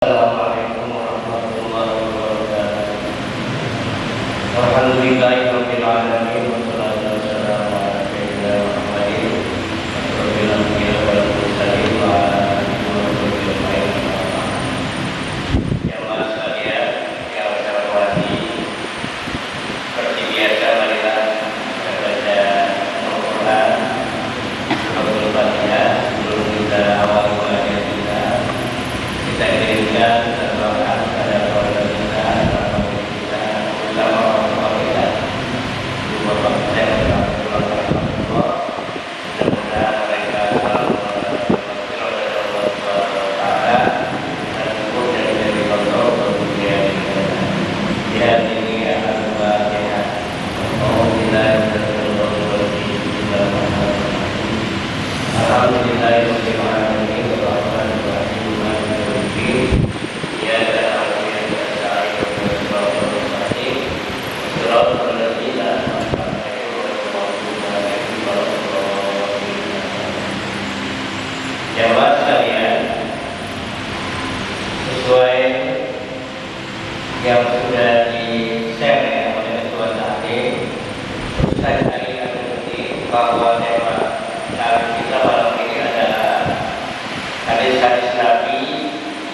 Assalamualaikum warahmatullahi wabarakatuh. Alhamdulillahirabbil alamin wassalatu wassalamu ala sayyidina Muhammadin asyrofil anbiya'i wal mursalin wa ala alihi wa sahbihi ajma'in. Jamaah sekalian yang saya hormati, seperti biasa marilah kita baca Al-Qur'an Suratul Fatihah sebelum kita awali belajar kita kirimkan dan doakan kepada keluarga kita, para kita, terutama orang tua kita, ibu bapak kita yang telah keluarga Allah. Mudah-mudahan mereka selalu berfirman dari Allah Subhanahu Wa Taala dan cukup dari kontrol dunia ini. Ya ini akan membahagiakan. Jamaah sekalian, sesuai yang sudah di-share oleh Ketua Tahdim, saya ingin mengerti bahwa tema kita malam ini adalah hadis-hadis Nabi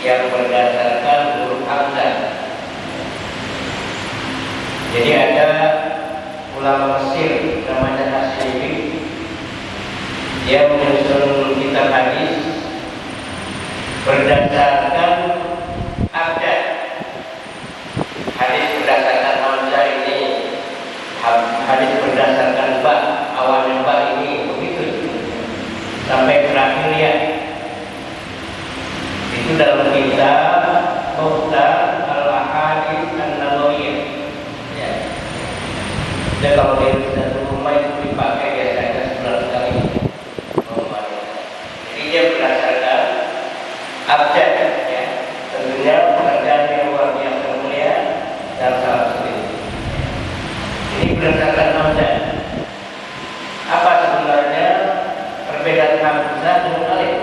yang berdasarkan huruf hamzah. Jadi ada ulama Mesir namanya Hashimi, dia menyusun kitab hadis berdasarkan abjad. Hadis berdasarkan hamzah ini, hadis berdasarkan ba, awalnya ba ini begitu sampai terakhir ya. Itu dalam kitab Mukhtar Al-Ahadits An-Nabawiyah. Ya. Dan kalau di satu rumah itu dipakai biasanya sebulan sekali. Jadi dia berdasarkan abjad, ya. Tentunya pekerjaan yang luar biasa mulia dan sangat sulit. Ini berdasarkan hamzah. Apa sebenarnya perbedaan hamzah dengan alif?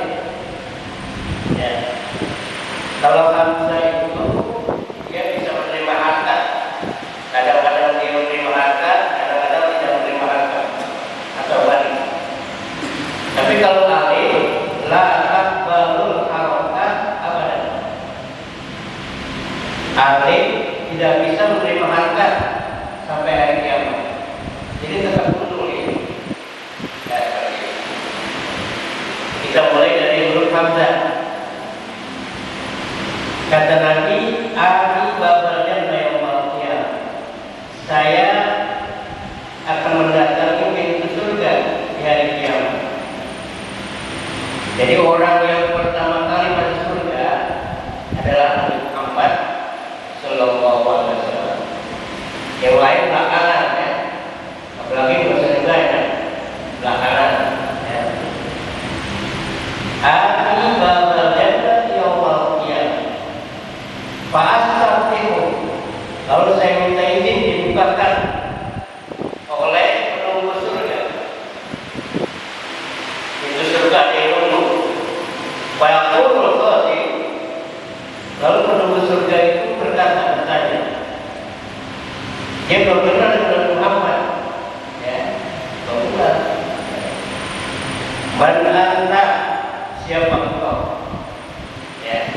Ya. Kalau hamzah itu dia bisa menerima harkat. Kadang-kadang dia menerima harkat, kadang-kadang tidak menerima harkat atau balik. Tapi kalau alif la taqbalul harakat abadan. Alif tidak bisa menerima harkat sampai hari kiamat. Jadi tetap tunduk ini. Ya, kita mulai dari huruf hamzah. Kata Nabi, "Ani babal jannah yaumil qiyamah." Saya akan mendatangi pintu surga di hari kiamat. Jadi orang yang pertama kali masuk surga adalah Nabi Muhammad sallallahu alaihi wasallam. Yang lain belakangan, ya. Apalagi bahasa surga, ya. Belakangan, ya. Ani babal jannah yaumil qiyamah. Fa'astaghfiru. Lalu saya minta izin dibukakan oleh penunggu surga. Pintu surga ditunggu. Fa'aqulul qasim. Lalu penunggu surga itu bertanya. Dia belum kenal dengan Muhammad, ya, belum kenal. Man anta, siapa engkau? Ya.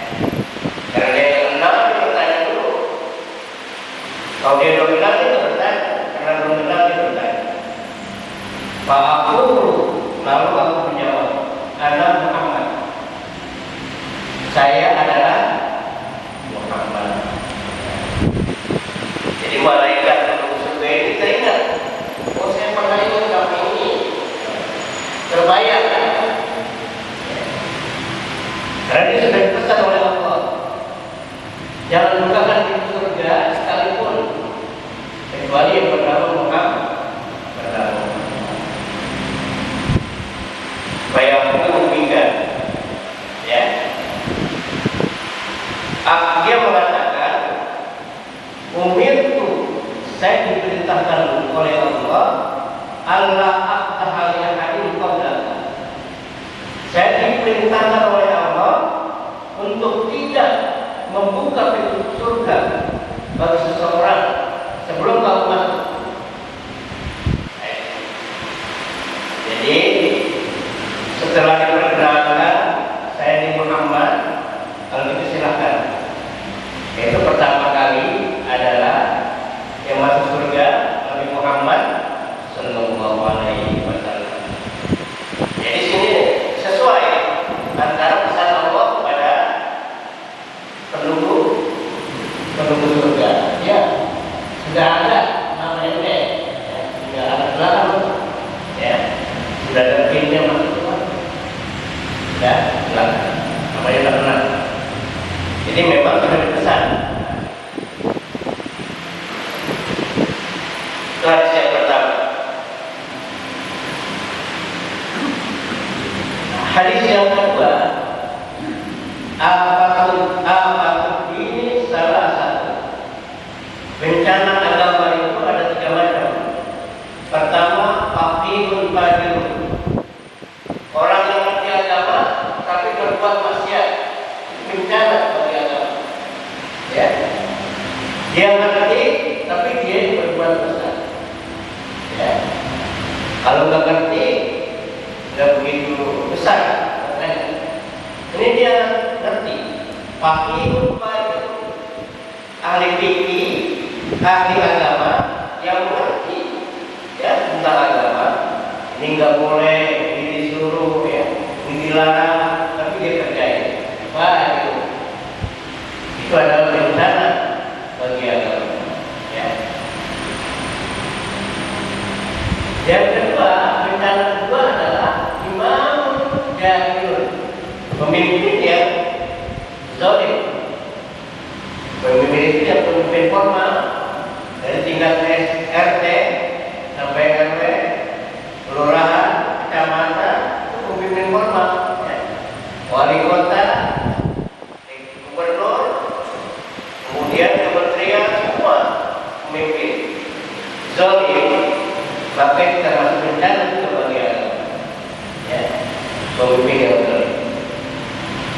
Karena dia kenal, dia bertanya dulu. Kalau dia belum kenal, dia bertanya. Karena belum kenal, dia bertanya. Pak aku, lalu aku menjawab, Ana Muhammad. Saya adalah Muhammad. Jadi malaikat penunggu surga ini teringat. Oh, saya pernah ikut kamu ini. Terbayang kan? Karena dia sudah dipesan oleh Allah. Jangan bukakan pintu surga sekalipun kecuali yang bernama Muhammad. Supaya aku bingkai, ya. Dia mengatakan, umirtu, saya diperintahkan oleh Allah, Allah aktahalian hadin qabla. Saya diperintahkan oleh Allah untuk tidak membuka pintu surga bagi seseorang sebelum kamu masuk. Jadi setelah diperkenalkan, saya ini Muhammad, kalau gitu silahkan. Itu pertama kali adalah yang masuk surga Nabi Muhammad Sallallahu Alaihi Wasallam. Jadi sini sesuai antara pesan Allah kepada penduduk surga. Ya, sudah ada namanya ya, sudah ada belakang, ya, sudah ada pinnya masuk surga. Ya, belakang, namanya belakang. Jadi memang sudah dipesan. Itu hadis yang pertama. Hadis yang kedua, apapun ini salah satu. Bencana agama itu ada 3 macam. Pertama, faqihun fajirun. Orang yang ngerti agama tapi berbuat maksiat. Bencana bagi agama. Ya. Dia ngerti tapi dia berbuat maksiat. Ya. Kalau nggak ngerti, nggak begitu besar. Ini dia ngerti. Faqihun fajirun. Ahli fikih, ahli agama yang mengerti ya tentang agama. Ini nggak boleh, ini disuruh, ya, ini dilarang, tapi dia kerjain. Wah, itu adalah bencana bagi agama. Ya. Yang kedua, bencana kedua adalah imam jahil, pemimpin yang zalim. Pemimpin itu yang pemimpin formal dari tingkat RT sampai RW, kelurahan, kecamatan, itu pemimpin formal. Ya. Wali kota, gubernur, kemudian kementerian, semua pemimpin zalim, bahkan termasuk bencana juga bagi agama. Ya, pemimpin yang zalim.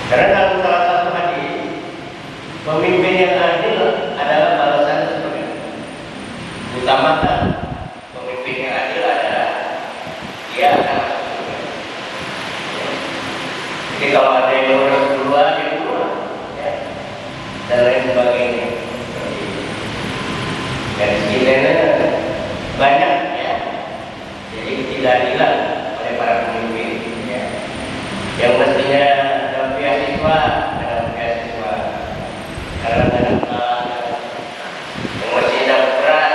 Karena dalam salah satu hadis, pemimpin yang adil adalah balasan seperti itu. Utamakan pemimpin yang adil adalah dia akan masuk surga. Jadi kalau ada yang lurus duluan, dia duluan, ya, dan lain sebagainya. Dan sekiranya banyak, ya. Jadi ketidakadilan oleh para pemimpin, ya. Yang mestinya dalam beasiswa, kadang-kadang yang masih dapat berat,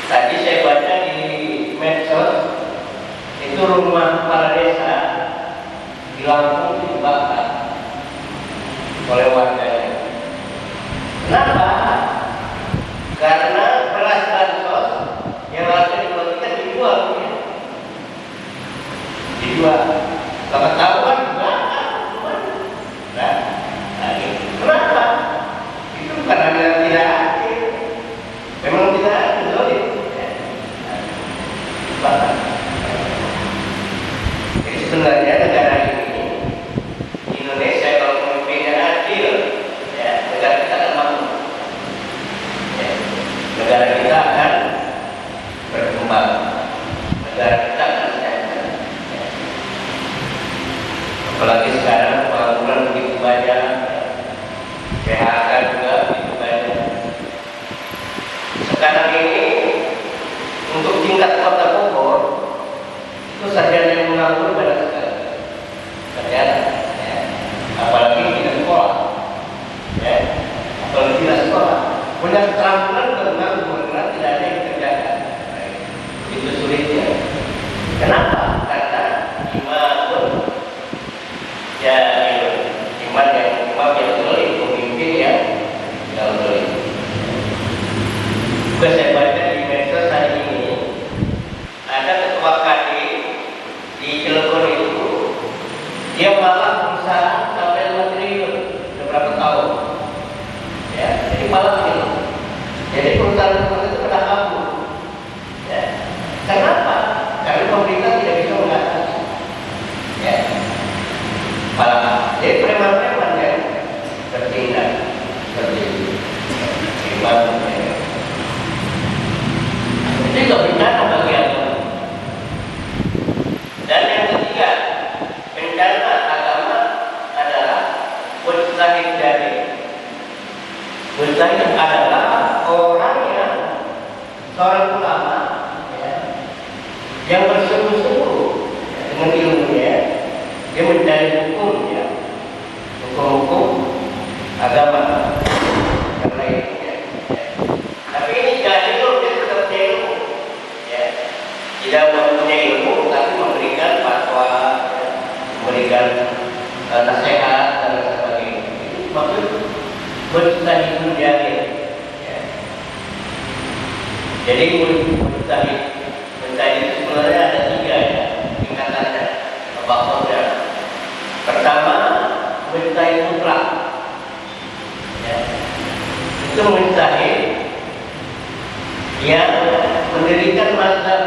Tadi saya baca di medsos itu rumah kepala desa di Lampung dibakar oleh warganya. Kenapa? Karena beras bansos yang harusnya dibagikan dijual, ya. Dijual. Kalau ketahuan dibakar. Nah, kenapa? Itu bukan hanya tidak adil, memang tidak adil, zalim. Jadi sebenarnya negara ini, Indonesia, kalau pemimpinnya adil, ya, negara kita akan makmur. Ya, negara kita akan berkembang, negara kita akan sejahtera. Ya. Apalagi sekarang pengangguran begitu banyak, PHK juga begitu banyak. Sekarang ini untuk tingkat kota Bogor itu sarjana yang menganggur banyak sekali. Sarjana, ya. Apalagi tidak sekolah, ya. Apalagi tidak sekolah, punya keterampilan menganggur karena tidak ada yang dikerjakan. Itu sulitnya. Kenapa? Karena iman, ya, imam yang zalim, pemimpin yang zalim. Juga saya baca di medsos hari ini, ada ketua KD di Cilegon itu, dia malah berusaha sampai 5 triliun beberapa tahun. Ya, jadi malah ini. Jadi perusahaan itu pada kabur. Ya. Kenapa? Karena pemerintah tidak bisa mengatasi. Ya. Malah Jadi preman-preman yang bertindak seperti imam, itu juga bencana bagi agama. Dan yang ketiga, bencana agama adalah mujtahid jahil. Mujtahid adalah orang yang seorang ulama yang bersungguh-sungguh dengan ilmunya, dia mencari hukumnya, hukum-hukum agama yang lainnya. Tapi ini jahil, dia tetap ilmu, tidak mempunyai ilmu, tapi memberikan fatwa, memberikan nasihat dan sebagainya. Itu maksud mujtahid jahil. Jadi mujtahid itu sebenarnya ada tiga tingkatannya, levelnya. Pertama, mujtahid mutlak. Itu mujtahid yang mendirikan mazhab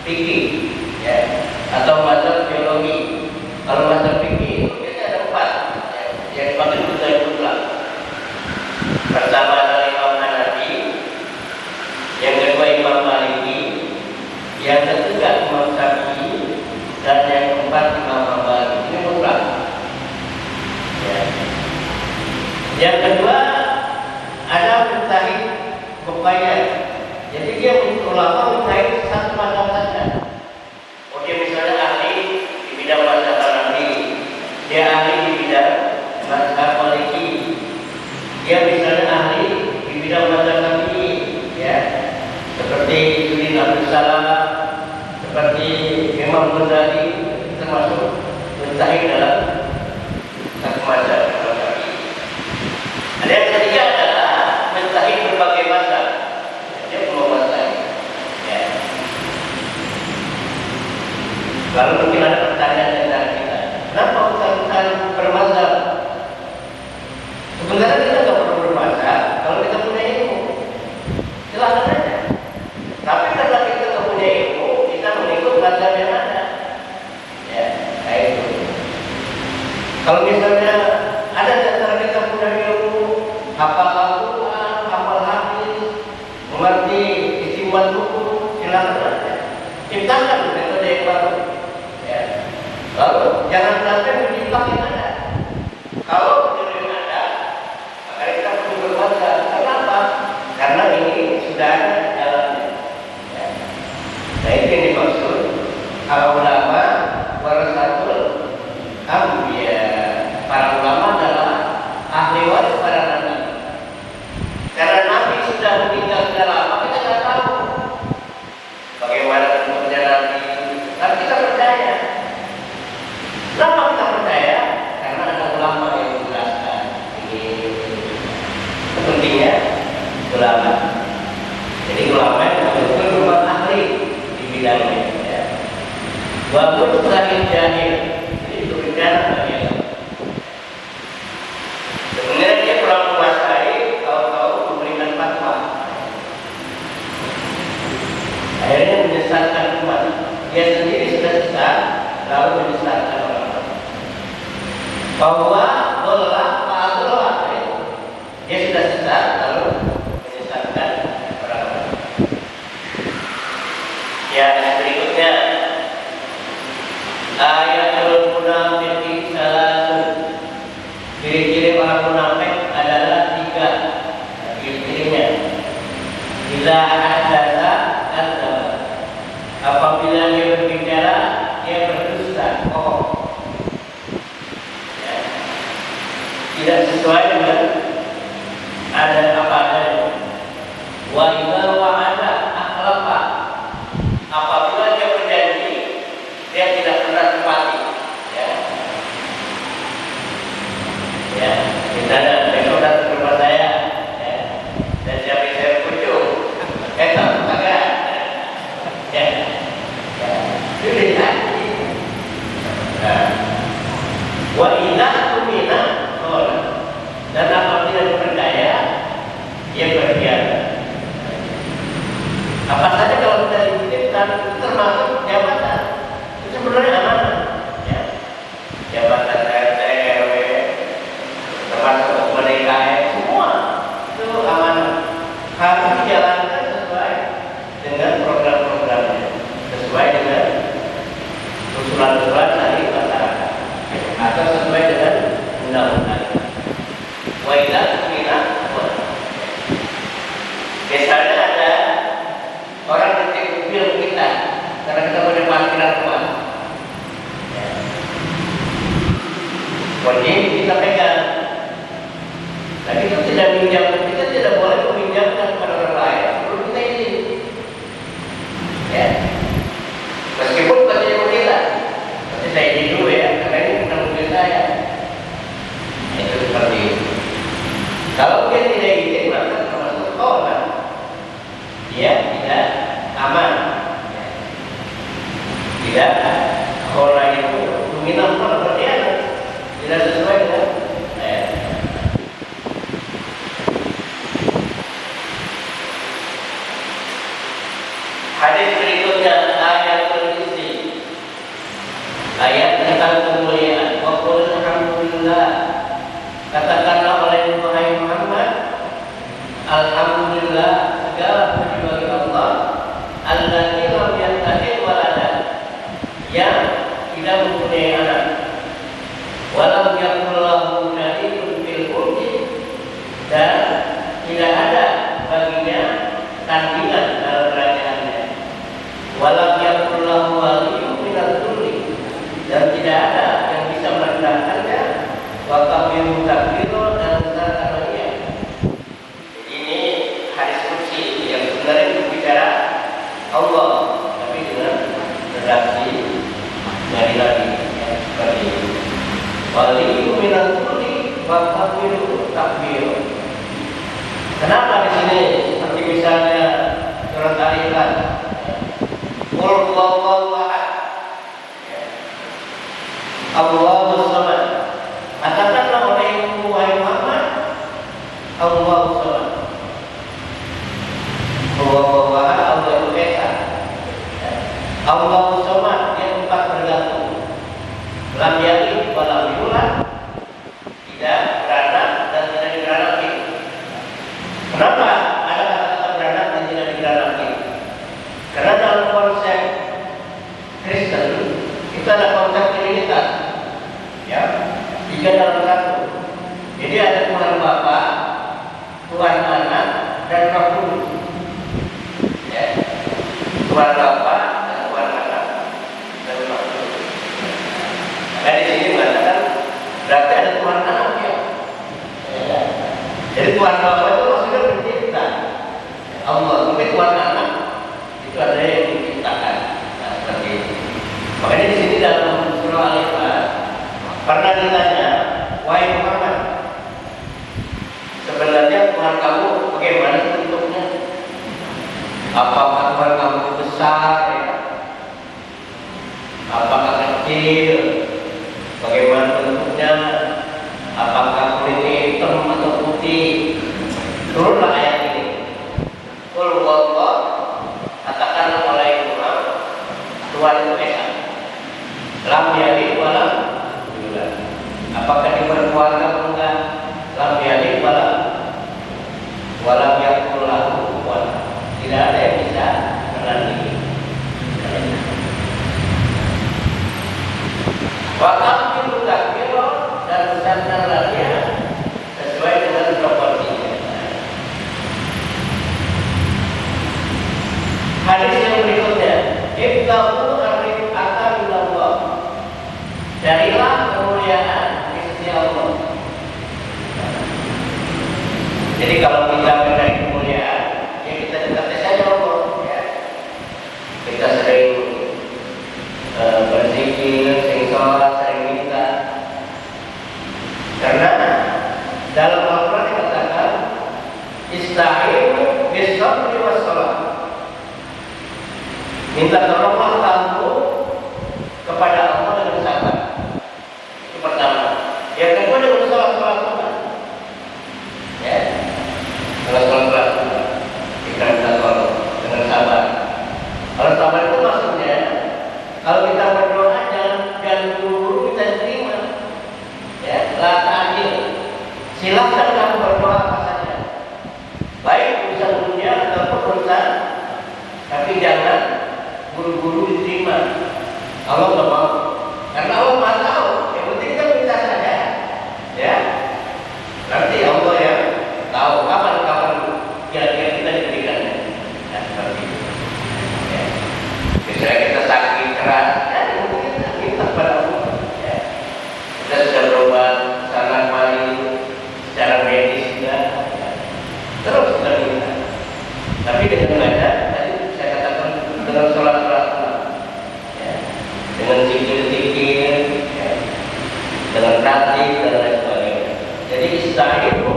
fikih, atau mazhab teologi. Kalau mazhab fikih itu ada 4, yang dipanggil mujtahid mutlak. Pertama adalah Imam Hanafi, yang kedua Imam Maliki, yang ketiga Imam Syafi'i, dan yang keempat Imam Hambali. Ini mutlak. Yang kedua ada mujtahid muqayyad. Jadi dia ulama mujtahid satu mazhab saja. Dia misalnya ahli di bidang mazhab Hanafi, dia ahli di bidang mazhab Maliki, dia misalnya ahli di bidang mazhab Syafi'i, seperti Ibnu Abdul Salam, seperti Imam Ghazali, termasuk mujtahid dalam satu mazhab. Ada yang ketiga adalah mujtahid berbagai mazhab. Dia belum mazhab. Lalu mungkin ada pertanyaan dari kita, kenapa kita bermazhab? Sebenarnya kita tidak perlu bermazhab kalau kita punya ilmu. Silahkan saja. Tapi karena kita tidak punya ilmu, kita mengikut mazhab yang ada. Kayak itu. Kalau misalnya ada di antara kita punya ilmu, hafal Al-Quran, hafal hadis, mengerti isi buku, silahkan saja. Ciptakan metode yang baru. Lalu jangan sampai menjiplak yang ada. Kalau yang ada, maka kita perlu bermazhab. Kenapa? Karena ini sudah ada jalannya. Nah itu yang dimaksud ulama warasatul anbiya. Para ulama adalah ahli waris para nabi. Karena nabi sudah meninggal sudah lama, kita tidak tahu bagaimana bentuknya nabi. Tapi kita percaya. Kenapa kita percaya? Karena ada ulama yang menjelaskan. Ini pentingnya ulama. Jadi ulama yang betul-betul ahli di bidangnya. Walaupun mujtahid jahil, itu bencana bagi Allah. Sebenarnya dia kurang menguasai, tahu-tahu memberikan fatwa. Akhirnya menyesatkan umat. Dia sendiri sudah sesat, lalu menyesatkan orang. Bahwa dolar, dia sudah sesat, lalu menyesatkan orang. Ya, berikutnya ayatul munafiqin salasun. Ciri-ciri orang munafik adalah 3. Ciri-cirinya, bila haddatsa kadzdzaba. Apabila dia berbicara, dia berdusta, bohong. Tidak sesuai dengan ada apa adanya. Wa idza wa'ada akhlafa. Apabila dia berjanji, dia tidak pernah tepati. Misalnya besok datang ke rumah saya, dan siapa saya kunjung, agak, itu janji. Wa idza tumina, dan apabila dipercaya, dia berkhianat. Apa saja kalau kita dititipkan, termasuk jabatan, itu sebenarnya amanah. Jabatan RT, wajib kita pegang. Dan itu tidak minjam, kita tidak boleh meminjamkan kepada orang lain sebelum kita izin. Ya, meskipun katanya kita, tapi saya izin dulu ya, karena ini bukan mobil saya. Itu seperti itu. Kalau dia tidak izin, maka termasuk tolak. Dia tidak aman. Tidak, orang itu dominan pada berkhianat, tidak sesuai dengan hadis berikutnya, ayat berisi ayat tentang kemuliaan. Wa qul alhamdulillah, katakanlah oleh Muhammad, alhamdulillah, segala puji bagi Allah, alladzi lam yattakhidh walada, yang tidak mempunyai anak, walam yakul lahu syarikun fil mulki, dan tidak ada baginya tandingan dalam kerajaannya, walam yakul lahu waliyyun minadh dhulli, dan tidak ada yang bisa merendahkannya, wa kabiru takbiro, dan besarkanlah dia. Ini hadis kursi yang sebenarnya berbicara Allah, tapi dengan redaksi dari Nabi, ya, seperti itu. Waliyyun minadh dhulli wa kabiru takbiro. Kenapa di sini seperti misalnya surat Al-Imran, Qul huwallahu ahad, Allahus samad. Katakanlah oleh Muhammad, Allahus samad. Huwallahu ahad, Allah itu esa. Allahus samad, dia tempat bergantung. Lam yalid wa lam yulad, tidak beranak dan tidak diberanaki. Kenapa ada kata-kata beranak dan tidak diberanaki? Karena dalam konsep Kristen itu ada konsep trinitas, ya, tiga dalam satu. Jadi ada Tuhan Bapa, Tuhan Anak, dan Roh Kudus. Ya, Tuhan Bapa dan Tuhan Anak dan Roh Kudus. Nah, di sini mengatakan berarti ada Tuhan Anak, ya. Ya. Jadi Tuhan Bapa itu maksudnya pencipta Allah, tapi Tuhan Anak itu ada yang diciptakan. Nah, seperti itu. Makanya di sini dalam surah Al-Imran pernah ditanya, wahai Muhammad, sebenarnya Tuhan kamu bagaimana bentuknya? Apakah Tuhan kamu besar, ya? Apakah kecil? Bagaimana bentuknya? Apakah kulitnya hitam atau putih? Turunlah ayat ini. Qul huwallahu, katakanlah oleh Muhammad, Tuhan itu esa. Lam yalid wa lam yulad. Apakah dia berkeluarga atau enggak? Lam yalid wa lam yakul lahu kufuwan. Tidak ada yang bisa menandingi. Wa kabiru takbiro, dan besarkanlah dia sesuai dengan proporsinya. Hadis yang berikutnya, ibtahu ar-rif'ata minallah, carilah kemuliaan di sisi Allah. Jadi kalau kita mencari kemuliaan, ya kita dekati saja Allah, ya. Kita sering berzikir, sering sholat, sering minta. Karena dalam Al-Quran dikatakan, ista'inu bis-sabri was-shalah. Minta tolonglah kamu kepada Allah dengan sabar. Itu pertama. Yang kedua dengan sholat sunat. Ya, sholat sunat. Kita minta tolong dengan sabar. Kalau sabar itu maksudnya, kalau kita berdoa jangan buru-buru kita terima. Ya, la ta'jil. Silakan kamu berdoa apa saja, baik urusan dunia ataupun urusan, tapi jangan buru-buru diterima. Allah nggak mau, karena Allah nggak tahu. Yang penting kita minta saja, ya. Nanti Allah yang tahu kapan kira-kira kita diberikannya. Ya, seperti itu. Ya. Misalnya kita sakit keras, ya, mungkin kita minta kepada Allah. Ya. Kita sudah berobat berlatih dan lain sebagainya. Jadi istahidu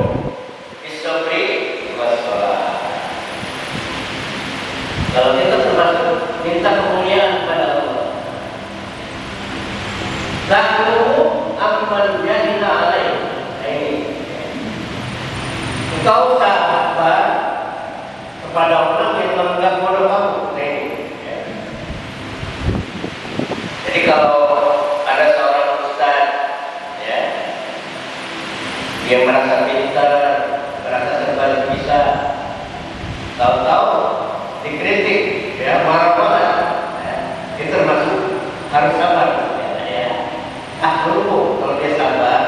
bisabri wassalah. Kalau kita termasuk minta kemuliaan kepada Allah. Lalu aman jadilah alaih. Ini. Engkau sabar kepada orang yang menganggap bodoh kamu. Jadi kalau ada seorang ustaz, ya, dia merasa pintar, merasa serba bisa, tahu-tahu dikritik, ya, marah-marah, ya, itu termasuk harus sabar, ya. Dulu kalau dia sabar,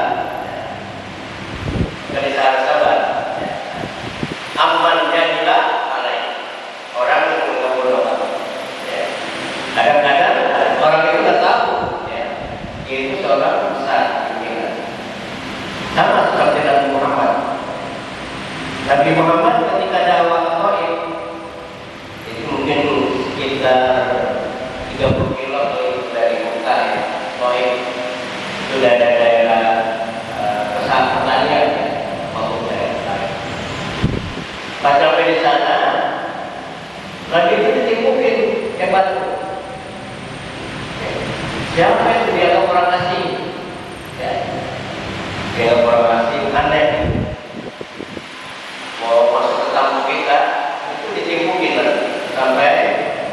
jadi harus sabar. Ya. Aman jadilah alaih orang yang mengobrol. Ya. Kadang-kadang orang itu nggak tahu, ya, dia itu seorang besar, sama seperti Nabi Muhammad. Nabi Muhammad ketika dakwah ke Taif, itu mungkin sekitar 30 kilo dari Mekah, ya. Taif itu ada daerah pesat pertanian, ya, maupun daerah lain. Pas sampai di sana, Nabi itu ditimukin ke batu. Siapa itu dia orang asing? Ya. Dia orang asing aneh. Mau masuk ke tamu kita, itu ditimpukin sampai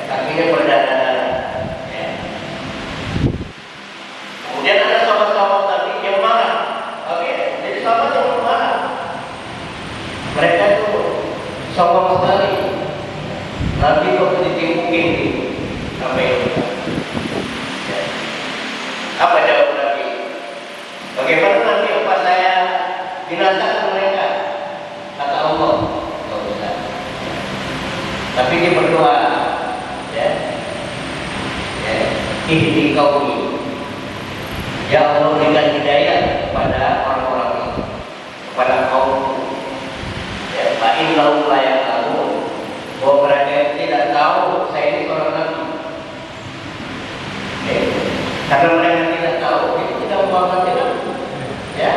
kakinya berdarah-darah. Ya. Kemudian ada sahabat-sahabat tadi yang marah. Oke, jadi sahabat yang marah. Mereka itu sombong sekali. Nabi waktu ditimpukin sampai itu. Apa jawab Nabi? Bagaimana nanti apa saya binasakan mereka? Kata Allah, tidak usah. Tapi dia berdoa, ya, ihdi qaumi. Ya Allah, berikan hidayah kepada orang-orang ini, kepada kaum. Ya, fa innahum la ya'lamun. Bahwa mereka tidak tahu saya ini seorang nabi. Karena mereka tidak tahu, itu tidak memperhatikan, ya,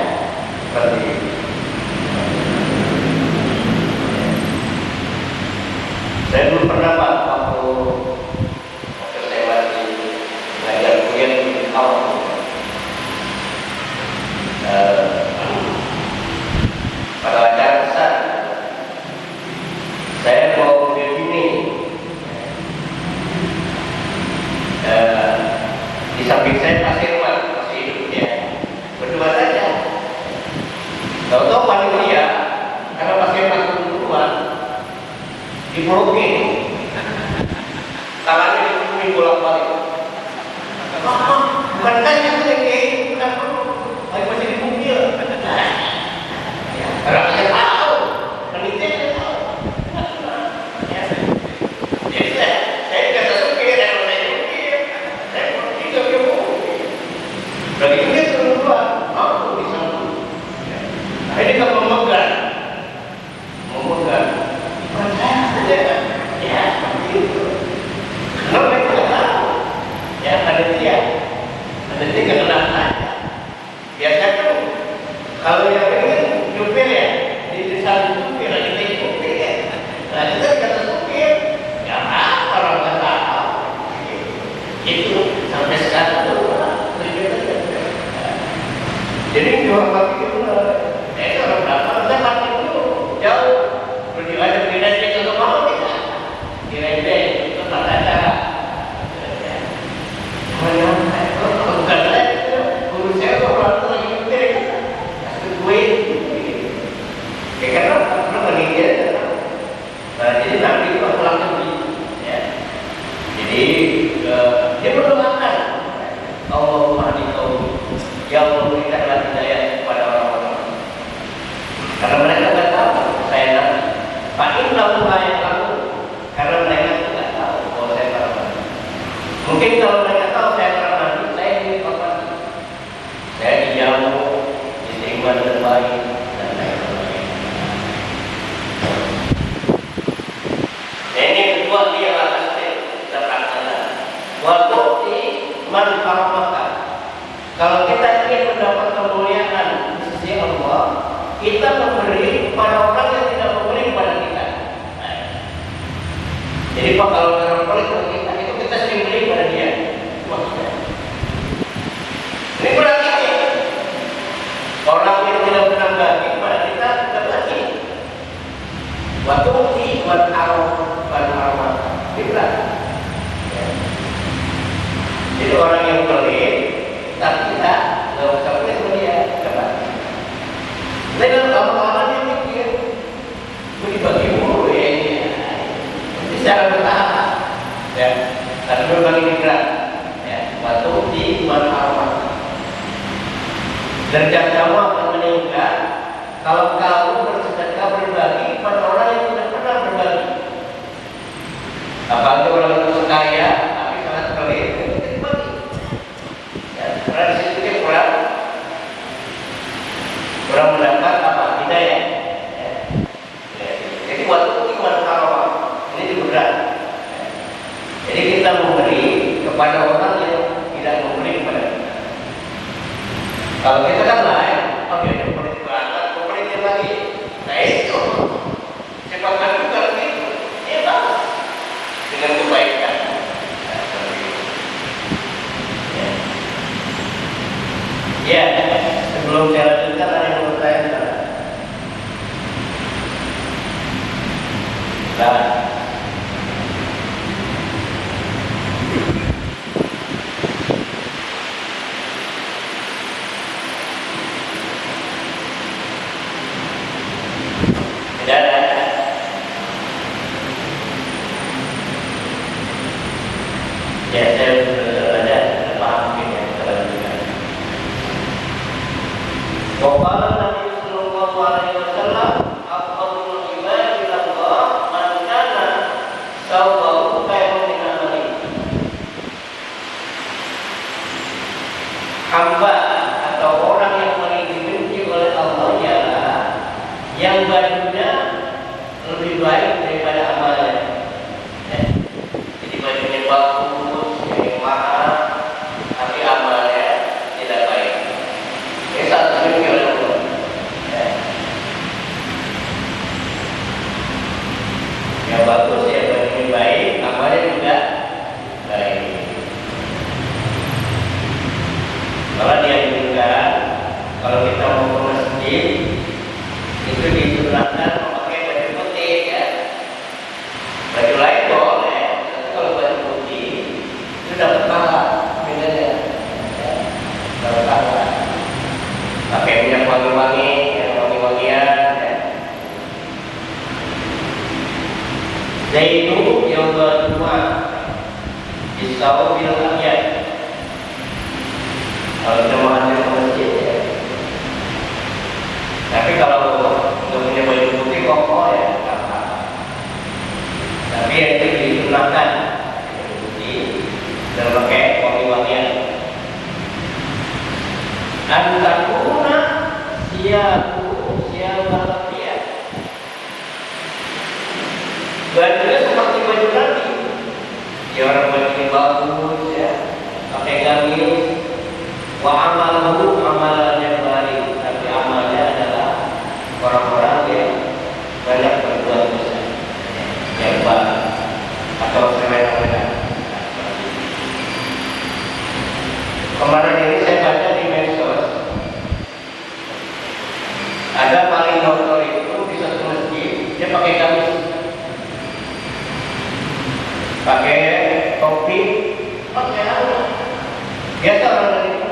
seperti itu. Saya dulu pernah Pak, waktu saya masih belajar kuliah di awal, pada acara besar, saya mau ke sini. Di samping saya Pak Irwan masih hidup, ya, berdua saja. Tahu-tahu panitia karena Pak Irwan duluan dipelukin, tangannya dipelukin bolak-balik. Bukan saya yang bukan perlu, tapi masih dipukul. Orang saya tahu, panitia saya tahu. Jadi saya kata supir, dari ini keluar, mampu disambung. Nah, ini kan memegang, percaya, ya, seperti itu. Karena mereka tidak tahu, ya, ada dia kenal saja. Biasanya kalau yang ini supir, ya, di samping supir, lagi di supir, ya. Nah, kita kata supir, ya, orang nggak tahu. Itu sampai sekarang itu. Jadi dihormati itu, orang berapa? Saya mati dulu, jauh. Berdua ada kira-kira kalau mau tidak, kira-kira itu tata cara. Bukan saya, guru saya orang itu lagi mikir, gue, karena meninggal. Nah, jadi Nabi itu pulang pergi, ya. Jadi dia berdoakan, Allahumma hadi qaumi. Ya Allah, berikanlah hidayah kepada orang-orang. Karena mereka tidak tahu saya nabi. Pak Innahu la ya'lamun. Karena mereka tidak tahu bahwa saya seorang nabi. Mungkin kalau mereka tahu saya seorang nabi, saya ini apa? Saya dijamu, diterima dengan baik dan lain sebagainya. Nah, ini kedua dia atas terkata. Waktu di man faramaka. Kalau kita ingin mendapat kemuliaan kita memberi kepada orang yang tidak memberi kepada kita. Nah, jadi Pak, kalau orang memberi kepada kita, itu kita sering beri kepada dia. Maksudnya, ini berarti orang yang tidak pernah bagi kepada kita, kita bagi. Waktu di buat arwah, itu berarti. Jadi orang yang pelit, tapi kita nggak usah pelit sama dia, coba. Dengan lama-lama dia mikir, gue dibagi mulu ya ini, secara bertahap, ya. Tapi berbagi migran, ya. Waktu di arwah. Derajat kamu akan meningkat kalau kamu bersedekah berbagi kepada orang yang tidak pernah berbagi. Apalagi orang itu kaya, tapi sangat pelit. Karena di situ dia kurang mendapat apa? Hidayah. Ya. Jadi waktu itu arwah ini diberat. Jadi kita memberi kepada orang yang tidak memberi kepada kita. Kalau kita kan lain, oke, politik banget, politik lagi. Nah itu cepatkan juga gitu. Ya bagus dengan kebaikan. Ya, sebelum saya lanjutkan ada yang mau bertanya. Nah, tidak ada. Ya, saya ada paham ini yang terlanjutkan. Waqala Nabi sallallahu alaihi wasallam, afdhalul ibadi ilallah man kana sawbahu khairan min amali. Hamba atau orang yang paling dibenci oleh Allah ialah yang bajunya lebih baik daripada amalnya. Ya. Jadi bajunya bagus, yang mahal, tapi amalnya tidak baik. Ini satu benci oleh Allah. Ya. Yang bagus ya bajunya baik, amalnya juga baik. Kalau dia juga, kalau kita mau ke masjid, itu disunahkan memakai baju putih ya. Baju lain boleh, tapi kalau baju putih itu dapat pahala bedanya. Ya. Dapat pahala. Pakai minyak wangi-wangi, ya, wangi-wangian. Ya. Zaitu yang kedua Isau bilang ya. Kalau kita mau hadir ke masjid ya. Tapi kalau untuk punya baju putih kokoh ya, apa? Tapi yang itu disunahkan baju putih dan pakai wangi-wangian. Antakuna siapa dia? Bajunya seperti baju Nabi. Ya orang bajunya bagus ya, pakai gamis. Wa amaluhu amalannya baik, tapi amalnya adalah orang-orang yang banyak berbuat dosa, yang baik atau semena-mena. Kemarin ini saya baca di medsos, ada paling motor itu di satu masjid, dia pakai gamis, pakai topi, pakai apa? Biasa orang dari